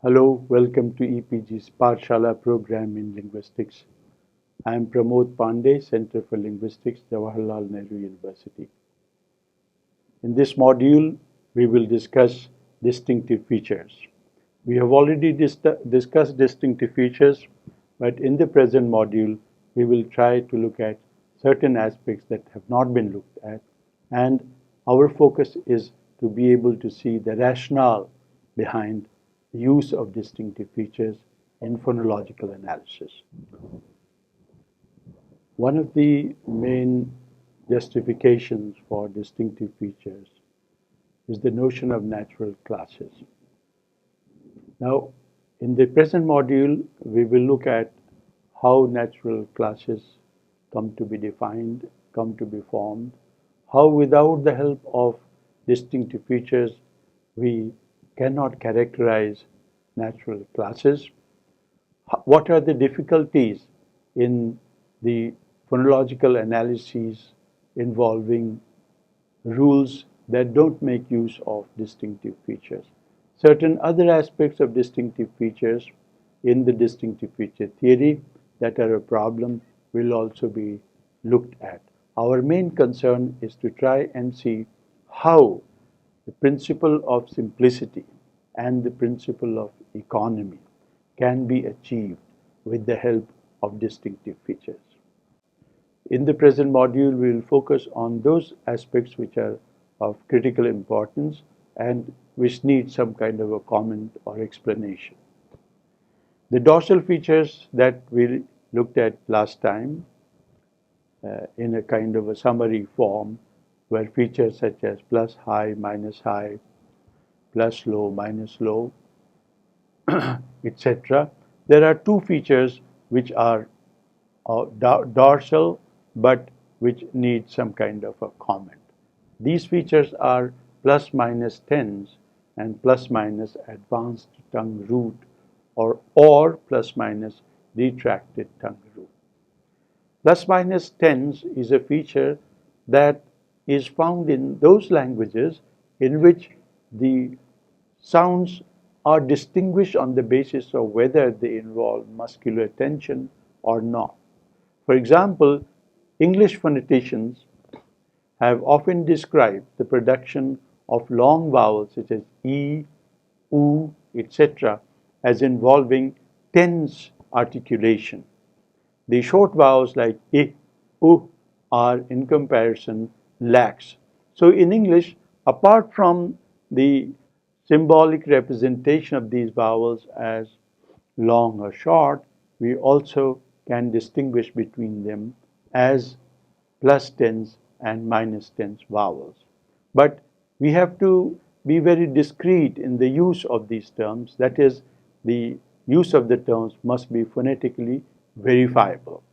Hello, welcome to EPG's Pathshala program in linguistics. I am Pramod Pandey, Center for Linguistics, Jawaharlal Nehru University. In this module, we will discuss distinctive features. We have already discussed distinctive features, but in the present module, we will try to look at certain aspects that have not been looked at, and our focus is to be able to see the rationale behind the use of distinctive features in phonological analysis. One of the main justifications for distinctive features is the notion of natural classes. Now, in the present module, we will look at how natural classes come to be defined, come to be formed, how without the help of distinctive features, we cannot characterize natural classes, what are the difficulties in the phonological analyses involving rules that don't make use of distinctive features. Certain other aspects of distinctive features in the distinctive feature theory that are a problem will also be looked at. Our main concern is to try and see how the principle of simplicity and the principle of economy can be achieved with the help of distinctive features. In the present module, we will focus on those aspects which are of critical importance and which need some kind of a comment or explanation. The dorsal features that we looked at last time in a kind of a summary form were features such as plus high, plus low, minus low, etc. There are two features which are dorsal but which need some kind of a comment. These features are plus minus tense and plus minus advanced tongue root or plus minus retracted tongue root. Plus minus tense is a feature that is found in those languages in which the sounds are distinguished on the basis of whether they involve muscular tension or not. For example, English phoneticians have often described the production of long vowels such as e, u, etc. as involving tense articulation. The short vowels like I, U are in comparison lax. So in English, apart from the symbolic representation of these vowels as long or short, we also can distinguish between them as plus tense and minus tense vowels. But we have to be very discreet in the use of these terms. That is, the use of the terms must be phonetically verifiable.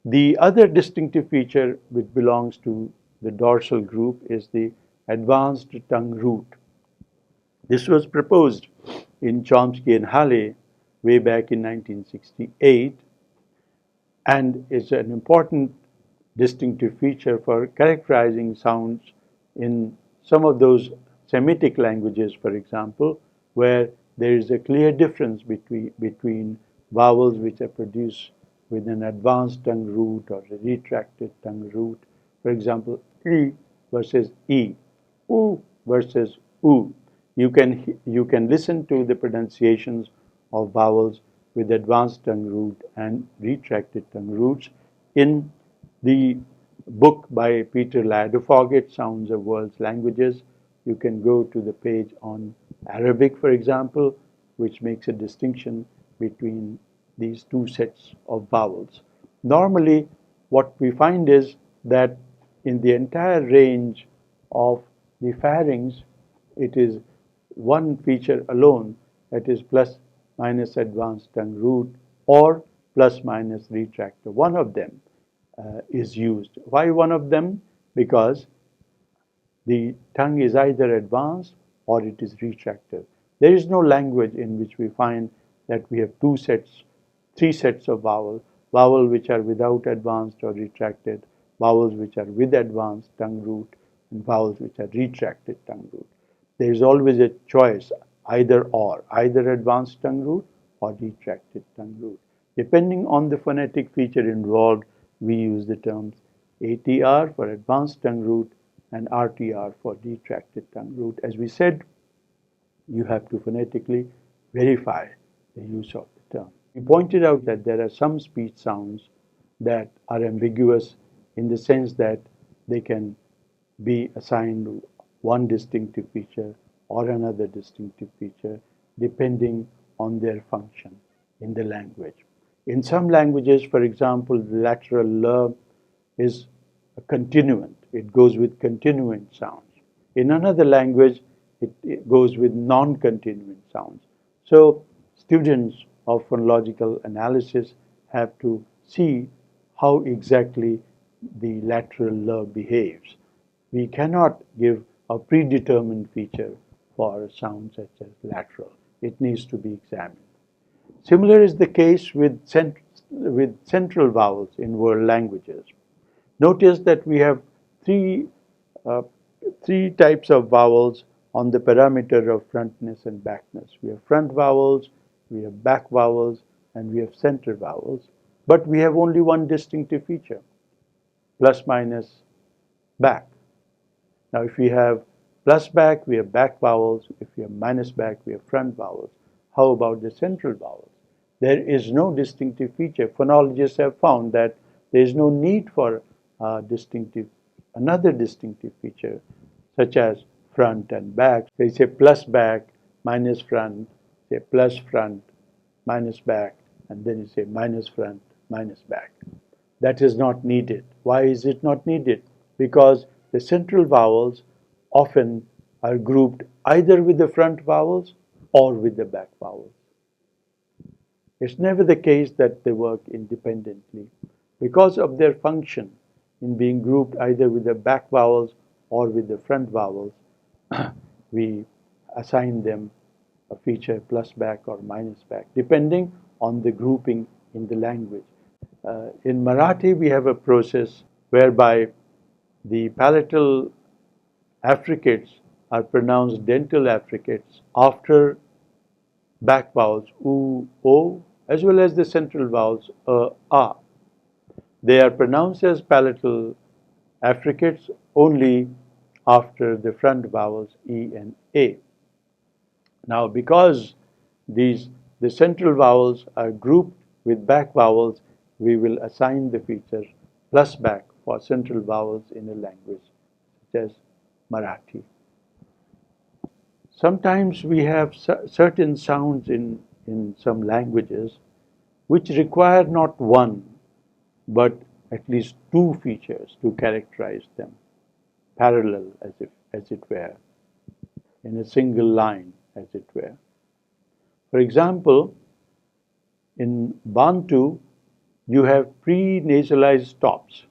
The other distinctive feature which belongs to the dorsal group is the advanced tongue root. This was proposed in Chomsky and Halley way back in 1968 and is an important distinctive feature for characterizing sounds in some of those Semitic languages, for example, where there is a clear difference between vowels which are produced with an advanced tongue root or a retracted tongue root. For example, E versus E, U versus U. You can listen to the pronunciations of vowels with advanced tongue root and retracted tongue roots in the book by Peter Ladefoged, Sounds of World's Languages. You can go to the page on Arabic, for example, which makes a distinction between these two sets of vowels. Normally, what we find is that in the entire range of the pharynx, it is one feature alone, that is plus minus advanced tongue root or plus minus retractor. One of them is used. Why one of them? Because the tongue is either advanced or it is retracted. There is no language in which we find that we have three sets of vowels which are without advanced or retracted, vowels which are with advanced tongue root, and vowels which are retracted tongue root. There is always a choice. either or, either advanced tongue root or retracted tongue root. Depending on the phonetic feature involved, we use the terms ATR for advanced tongue root and RTR for retracted tongue root. As we said, you have to phonetically verify the use of the term. We pointed out that there are some speech sounds that are ambiguous in the sense that they can be assigned one distinctive feature or another distinctive feature depending on their function in the language. In some languages, for example, the lateral l is a continuant. It goes with continuant sounds. In another language, it goes with non-continuant sounds. So students of phonological analysis have to see how exactly the lateral l behaves. We cannot give a predetermined feature for a sound such as lateral. It needs to be examined. Similar is the case with central vowels in world languages. Notice that we have three types of vowels on the parameter of frontness and backness. We have front vowels, we have back vowels, and we have center vowels. But we have only one distinctive feature, plus minus back. Now, if we have plus back, we have back vowels. If we have minus back, we have front vowels. How about the central vowels? There is no distinctive feature. Phonologists have found that there is no need for another distinctive feature, such as front and back. They say plus back, minus front, say plus front, minus back, and then you say minus front, minus back. That is not needed. Why is it not needed? Because the central vowels often are grouped either with the front vowels or with the back vowels. It's never the case that they work independently. Because of their function in being grouped either with the back vowels or with the front vowels, we assign them a feature plus back or minus back, depending on the grouping in the language. In Marathi, we have a process whereby the palatal affricates are pronounced dental affricates after back vowels u, o, as well as the central vowels a. They are pronounced as palatal affricates only after the front vowels e and a. Now, because the central vowels are grouped with back vowels, we will assign the feature plus back for central vowels in a language such as Marathi. Sometimes we have certain sounds in some languages which require not one but at least two features to characterize them, parallel as it were, in a single line as it were. For example, in Bantu, you have pre-nasalized stops.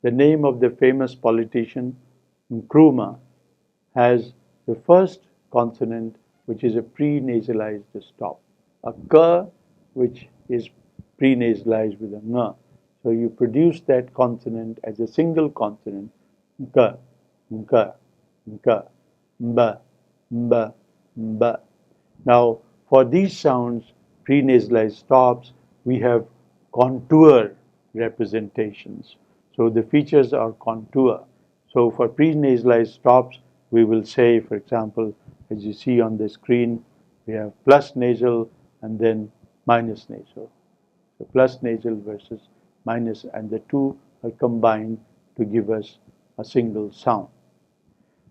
The name of the famous politician, Nkrumah, has the first consonant, which is a pre-nasalized stop, a k, which is pre-nasalized with a ng. So you produce that consonant as a single consonant, k, nk, nk, mb, mb, mb. Now, for these sounds, pre-nasalized stops, we have contour representations. So the features are contour. So for pre-nasalized stops, we will say, for example, as you see on the screen, we have plus nasal and then minus nasal. So plus nasal versus minus, and the two are combined to give us a single sound.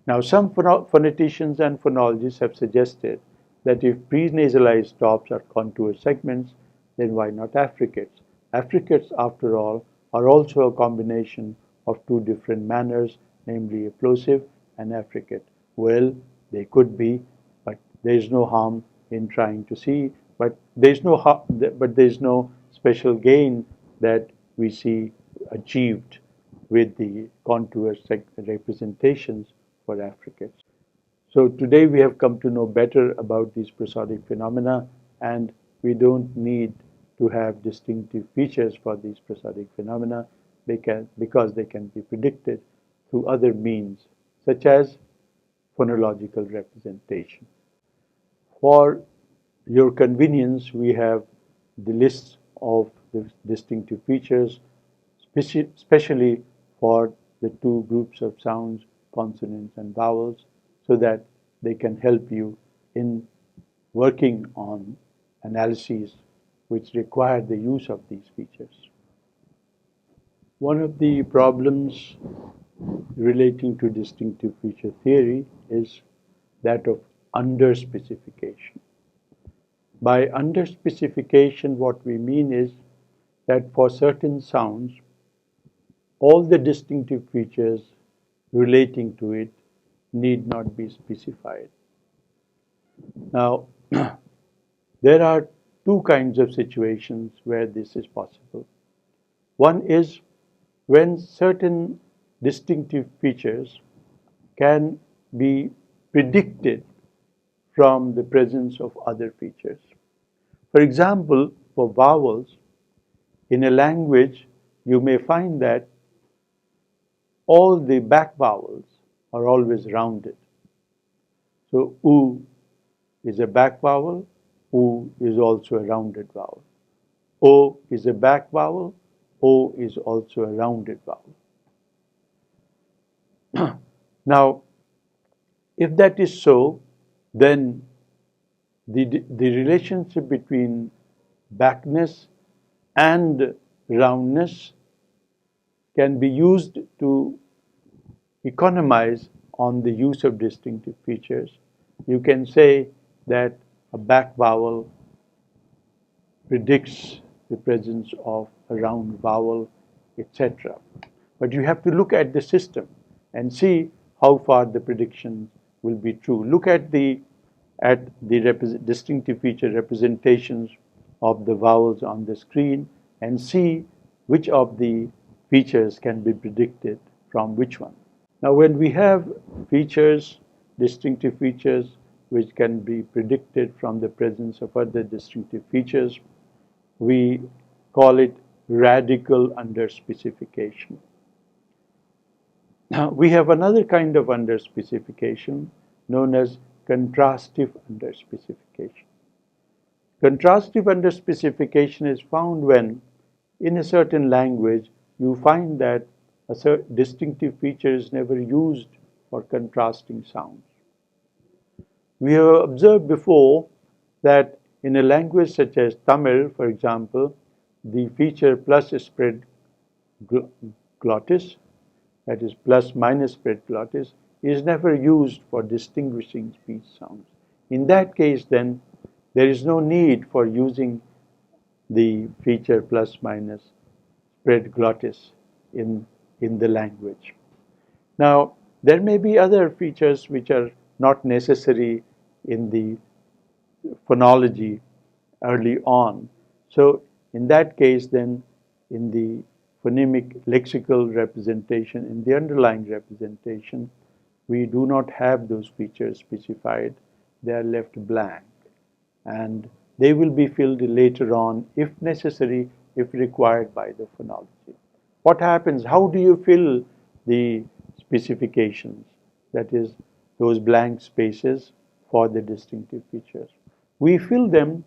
Now, some phoneticians and phonologists have suggested that if pre-nasalized stops are contour segments, then why not affricates? Affricates, after all, are also a combination of two different manners, namely a plosive and affricate. Well, they could be, but there is no harm in trying to see. But there is no special gain that we see achieved with the contour representations for affricates. So today we have come to know better about these prosodic phenomena, and we don't need to have distinctive features for these prosodic phenomena because they can be predicted through other means, such as phonological representation. For your convenience, we have the list of the distinctive features, especially for the two groups of sounds, consonants and vowels, so that they can help you in working on analyses which require the use of these features. One of the problems relating to distinctive feature theory is that of underspecification. By underspecification, what we mean is that for certain sounds, all the distinctive features relating to it need not be specified. Now, there are two kinds of situations where this is possible. One is when certain distinctive features can be predicted from the presence of other features. For example, for vowels, in a language, you may find that all the back vowels are always rounded. So, U is a back vowel, U is also a rounded vowel. O is a back vowel, O is also a rounded vowel. Now, if that is so, then the relationship between backness and roundness can be used to economize on the use of distinctive features. You can say that a back vowel predicts the presence of a round vowel, etc. But you have to look at the system and see how far the prediction will be true. Look at the distinctive feature representations of the vowels on the screen and see which of the features can be predicted from which one. Now, when we have features, distinctive features, which can be predicted from the presence of other distinctive features, we call it radical underspecification. Now, we have another kind of underspecification known as contrastive underspecification. Contrastive underspecification is found when, in a certain language, you find that a certain distinctive feature is never used for contrasting sounds. We have observed before that in a language such as Tamil, for example, the feature plus spread glottis, that is plus minus spread glottis, is never used for distinguishing speech sounds. In that case, then, there is no need for using the feature plus minus spread glottis in the language. Now, there may be other features which are not necessary in the phonology early on. So, in that case, then, in the phonemic lexical representation, in the underlying representation, we do not have those features specified. They are left blank. And they will be filled later on if necessary, if required by the phonology. What happens? How do you fill the specifications? That is, those blank spaces for the distinctive features. We fill them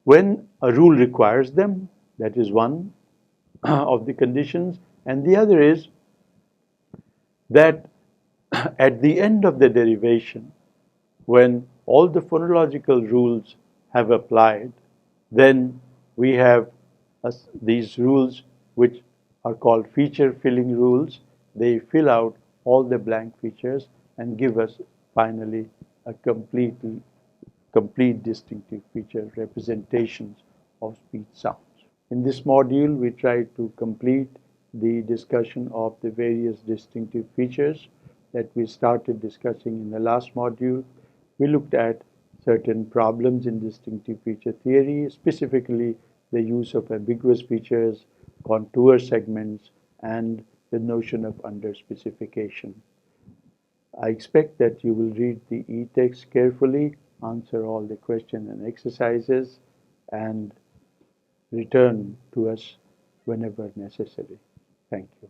when a rule requires them. That is one of the conditions. And the other is that at the end of the derivation, when all the phonological rules have applied, then we have these rules which are called feature filling rules. They fill out all the blank features and give us finally a complete distinctive feature representations of speech sounds. In this module, we try to complete the discussion of the various distinctive features that we started discussing in the last module. We looked at certain problems in distinctive feature theory, specifically the use of ambiguous features, contour segments, and the notion of underspecification. I expect that you will read the e-text carefully, answer all the questions and exercises, and return to us whenever necessary. Thank you.